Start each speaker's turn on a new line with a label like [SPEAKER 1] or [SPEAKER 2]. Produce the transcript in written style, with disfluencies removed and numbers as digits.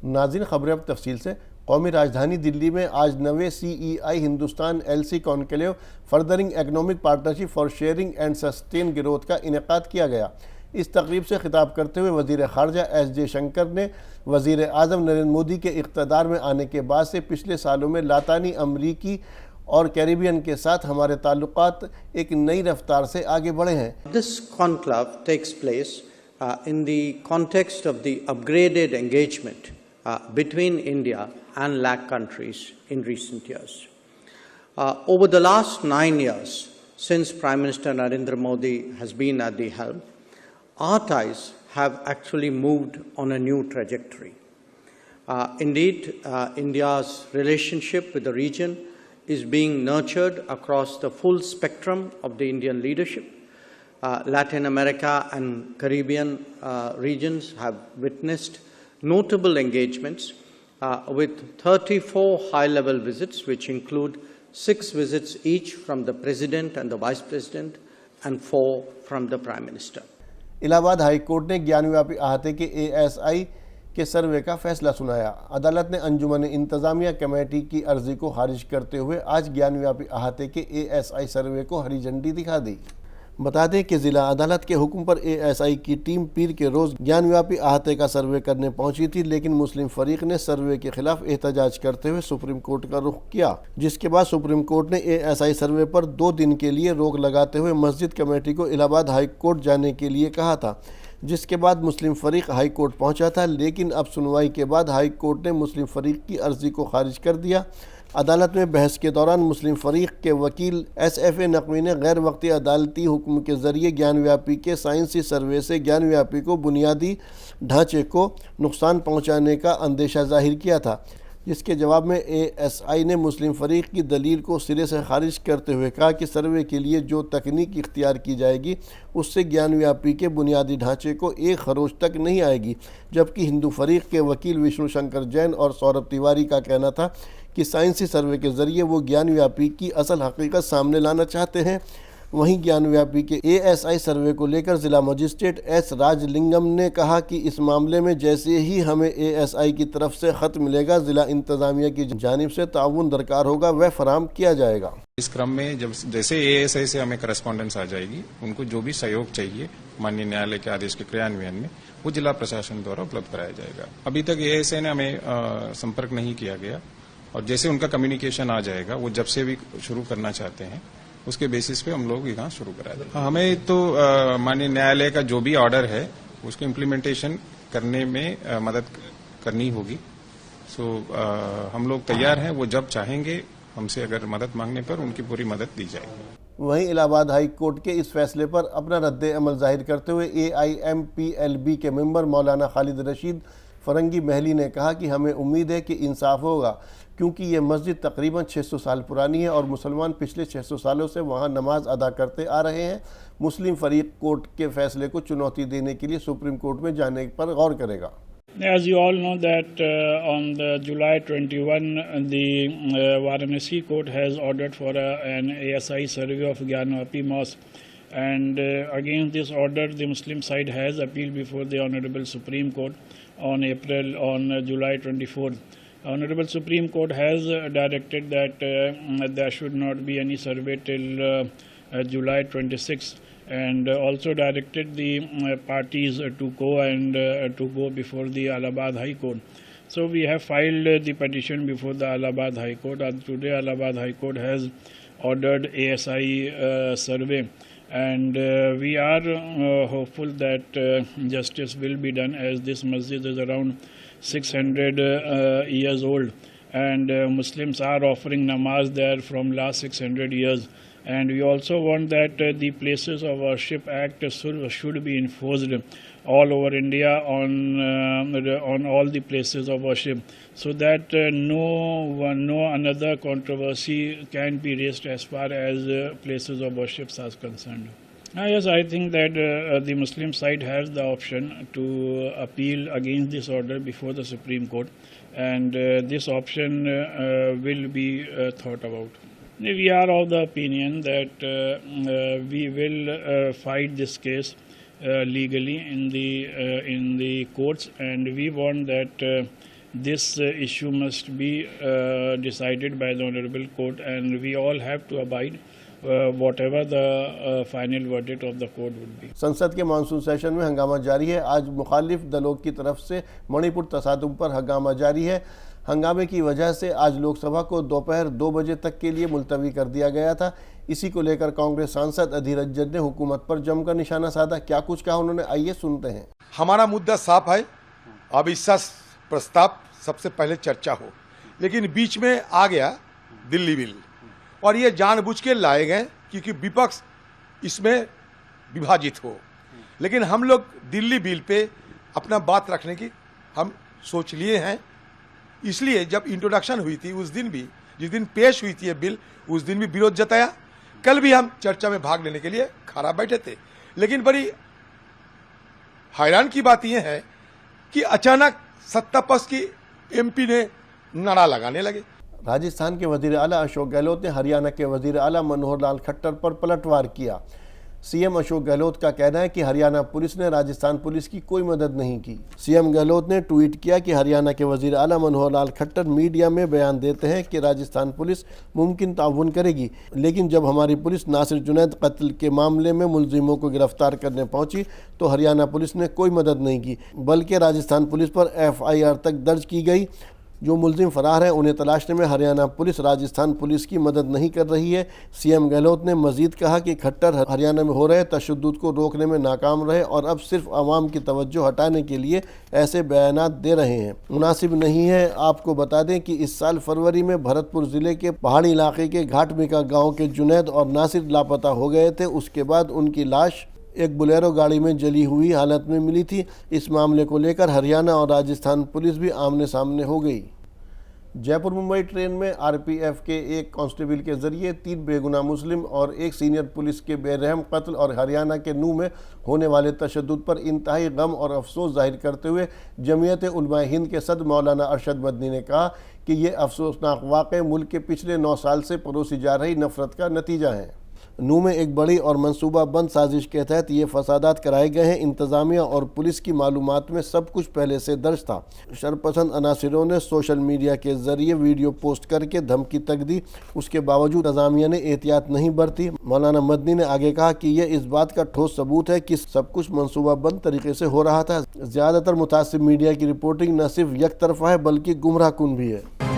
[SPEAKER 1] नाज़रीन, खबरें अब तफसील से। कौमी राजधानी दिल्ली में आज 9वें CEI Hindustan LC conclave furthering economic partnership for sharing and sustain growth का इनेकाद किया गया। इस तकरीब से खिताब करते हुए वज़ीर ख़ारजा S जयशंकर ने वज़ीर आज़म नरेंद्र मोदी के इक़्तिदार में आने के बाद से पिछले सालों में लातानी अमरीकी और कैरिबियन के साथ हमारे ताल्लुकात एक नई रफ्तार से आगे बढ़े हैं।
[SPEAKER 2] This conclave takes place in the context of the upgraded engagement between India and LAC countries in recent years. Over the last 9 years, since Prime Minister Narendra Modi has been at the helm, our ties have actually moved on a new trajectory. Indeed, India's relationship with the region is being nurtured across the full spectrum of the Indian leadership. Latin America and Caribbean regions have witnessed notable engagements with 34 high-level visits, which include 6 visits each from the President and the Vice President and 4 from the Prime Minister.
[SPEAKER 1] Allahabad high court ने ज्ञानव्यापी अहाते के ASI के सर्वे का फैसला सुनाया। अदालत ने अंजुमन इंतजामिया कमेटी की अर्जी को खारिज करते हुए आज ज्ञानव्यापी अहाते के ASI सर्वे को हरी झंडी दिखा दी। बता दें कि ज़िला अदालत के हुक्म पर ASI की टीम पीर के रोज़ ज्ञानव्यापी अहाते का सर्वे करने पहुंची थी, लेकिन मुस्लिम फरीक ने सर्वे के खिलाफ एहतजाज करते हुए सुप्रीम कोर्ट का रुख किया, जिसके बाद सुप्रीम कोर्ट ने ASI सर्वे पर 2 दिन के लिए रोक लगाते हुए मस्जिद कमेटी को इलाहाबाद हाई कोर्ट जाने के लिए कहा था, जिसके बाद मुस्लिम फरीक हाई कोर्ट पहुंचा था। लेकिन अब सुनवाई के बाद हाई कोर्ट ने मुस्लिम फरीक की अर्जी को खारिज कर दिया। अदालत में बहस के दौरान मुस्लिम फरीक के वकील SFA नकवी ने गैर वक्ती अदालती हुक्म के ज़रिए ज्ञानव्यापी के साइंसी सर्वे से ज्ञानव्यापी को बुनियादी ढांचे को नुकसान पहुंचाने का अंदेशा जाहिर किया था, जिसके जवाब में ASI ने मुस्लिम फरीक की दलील को सिरे से खारिज करते हुए कहा कि सर्वे के लिए जो तकनीक इख्तियार की जाएगी उससे ज्ञानव्यापी के बुनियादी ढांचे को 1 खरोज तक नहीं आएगी। जबकि हिंदू फरीक के वकील विष्णु शंकर जैन और सौरभ तिवारी का कहना था कि साइंसी सर्वे के ज़रिए वो ज्ञानव्यापी की असल हकीकत सामने लाना चाहते हैं। वहीं ज्ञानव्यापी के ASI सर्वे को लेकर ज़िला मजिस्ट्रेट S राजलिंगम ने कहा कि इस मामले में जैसे ही हमें ASI की तरफ से ख़त मिलेगा, ज़िला इंतज़ामिया की जानिब से ताउन दरकार होगा वह फराहम किया जाएगा।
[SPEAKER 3] इस क्रम में जैसे ASI से हमें करस्पॉन्डेंस आ जाएगी, उनको जो भी सहयोग चाहिए माननीय न्यायालय के आदेश के क्रियान्वयन में वो जिला प्रशासन द्वारा उपलब्ध कराया जाएगा। अभी तक ASI ने हमें संपर्क नहीं किया गया और जैसे उनका कम्युनिकेशन आ जाएगा, वो जब से भी शुरू करना चाहते हैं उसके बेसिस पे हम लोग यहाँ शुरू करा देंगे। हमें तो माननीय न्यायालय का जो भी ऑर्डर है उसको इम्प्लीमेंटेशन करने में मदद करनी होगी। सो हम लोग तैयार हैं, वो जब चाहेंगे हमसे अगर मदद मांगने पर उनकी पूरी मदद दी जाएगी।
[SPEAKER 1] वहीं इलाहाबाद हाई कोर्ट के इस फैसले पर अपना रद्द अमल जाहिर करते हुए AIMPLB के मेंबर मौलाना खालिद रशीद फरंगी महली ने कहा कि हमें उम्मीद है कि इंसाफ होगा, क्योंकि ये मस्जिद तकरीबन 600 साल पुरानी है और मुसलमान पिछले 600 सालों से वहाँ नमाज अदा करते आ रहे हैं। मुस्लिम फरीक कोर्ट के फैसले को चुनौती देने के लिए सुप्रीम कोर्ट में जाने पर गौर करेगा।
[SPEAKER 4] As you all know that on the July 21, the Varanasi court has ordered for an ASI survey of Gyanvapi Mosque, and against this order the Muslim side has appealed before the Honorable Supreme Court on July 24th. Honorable Supreme Court has directed that there should not be any survey till July 26th, and also directed the parties to go before the Allahabad High Court. So we have filed the petition before the Allahabad High Court, and today Allahabad High Court has ordered ASI survey, and we are hopeful that justice will be done, as this masjid is around 600 years old, and Muslims are offering namaz there from last 600 years. And we also want that the Places of Worship Act should be enforced all over India on all the places of worship, so that no another controversy can be raised as far as places of worship are concerned. Yes, I think that the Muslim side has the option to appeal against this order before the Supreme Court, and this option will be thought about. We are of the opinion that we will fight this case legally in the courts, and we want that this issue must be decided by the Honorable Court, and we all have to abide whatever the final verdict of the court would be.
[SPEAKER 1] संसद के monsoon session में हंगामा जारी है। आज मुखालिफ दलों की तरफ से मणिपुर तसादुम पर हंगामा जारी है। हंगामे की वजह से आज लोकसभा को दोपहर 2 बजे तक के लिए मुलतवी कर दिया गया था। इसी को लेकर कांग्रेस सांसद अधीर रंजन ने हुकूमत पर जमकर निशाना साधा। क्या कुछ कहा उन्होंने, आइए सुनते हैं।
[SPEAKER 5] हमारा मुद्दा साफ है, अविश्वास प्रस्ताव सबसे पहले चर्चा हो, लेकिन बीच में आ गया दिल्ली बिल, और ये जानबूझ के लाए गए क्योंकि विपक्ष इसमें विभाजित हो। लेकिन हम लोग दिल्ली बिल पे अपना बात रखने की हम सोच लिए हैं। इसलिए जब इंट्रोडक्शन हुई थी उस दिन भी, जिस दिन पेश हुई थी ये बिल, उस दिन भी विरोध जताया। कल भी हम चर्चा में भाग लेने के लिए खड़ा बैठे थे। लेकिन बड़ी हैरान की बात यह है कि अचानक सत्ता पक्ष की एमपी ने नारा लगाने लगे।
[SPEAKER 1] राजस्थान के वजीर आला अशोक गहलोत ने हरियाणा के वजीर आला मनोहर लाल खट्टर पर पलटवार किया। सीएम अशोक गहलोत का कहना है कि हरियाणा पुलिस ने राजस्थान पुलिस की कोई मदद नहीं की। सीएम गहलोत ने ट्वीट किया कि हरियाणा के वजीर आला मनोहर लाल खट्टर मीडिया में बयान देते हैं कि राजस्थान पुलिस मुमकिन ताउन करेगी, लेकिन जब हमारी पुलिस नासिर जुनैद कत्ल के मामले में मुलजिमों को गिरफ्तार करने पहुंची तो हरियाणा पुलिस ने कोई मदद नहीं की, बल्कि राजस्थान पुलिस पर FIR तक दर्ज की गई। जो मुलजिम फरार हैं उन्हें तलाशने में हरियाणा पुलिस राजस्थान पुलिस की मदद नहीं कर रही है। सीएम गहलोत ने मजीद कहा कि खट्टर हरियाणा में हो रहे तशद्दुद को रोकने में नाकाम रहे और अब सिर्फ आवाम की तवज्जो हटाने के लिए ऐसे बयानात दे रहे हैं, मुनासिब नहीं है। आपको बता दें कि इस साल फरवरी में भरतपुर जिले के पहाड़ी इलाके के घाटमिका गाँव के जुनैद और नासिर लापता हो गए थे। उसके बाद उनकी लाश एक बुलेरो गाड़ी में जली हुई हालत में मिली थी। इस मामले को लेकर हरियाणा और राजस्थान पुलिस भी आमने सामने हो गई। जयपुर मुंबई ट्रेन में RPF के एक कांस्टेबल के जरिए 3 बेगुनाह मुस्लिम और एक सीनियर पुलिस के बेरहम कत्ल और हरियाणा के नूह में होने वाले तशद्दुद पर इंतहाई गम और अफसोस जाहिर करते हुए जमीयत उलमाए हिंद के सदर मौलाना अरशद मदनी ने कहा कि ये अफसोसनाक वाक़े मुल्क के पिछले 9 साल से परोसी जा रही नफरत का नतीजा है। नूह में एक बड़ी और मंसूबा बंद साजिश के तहत ये फसादात कराए गए हैं। इंतज़ामिया और पुलिस की मालूमात में सब कुछ पहले से दर्ज था। शरपसंद अनासिरों ने सोशल मीडिया के जरिए वीडियो पोस्ट करके धमकी तक दी, उसके बावजूद इंतज़ामिया ने एहतियात नहीं बरती। मौलाना मदनी ने आगे कहा कि यह इस बात का ठोस सबूत है कि सब कुछ मंसूबा बंद तरीके से हो रहा था। ज़्यादातर मुतासिब मीडिया की रिपोर्टिंग न सिर्फ एक तरफा है बल्कि गुमराह कुन भी है।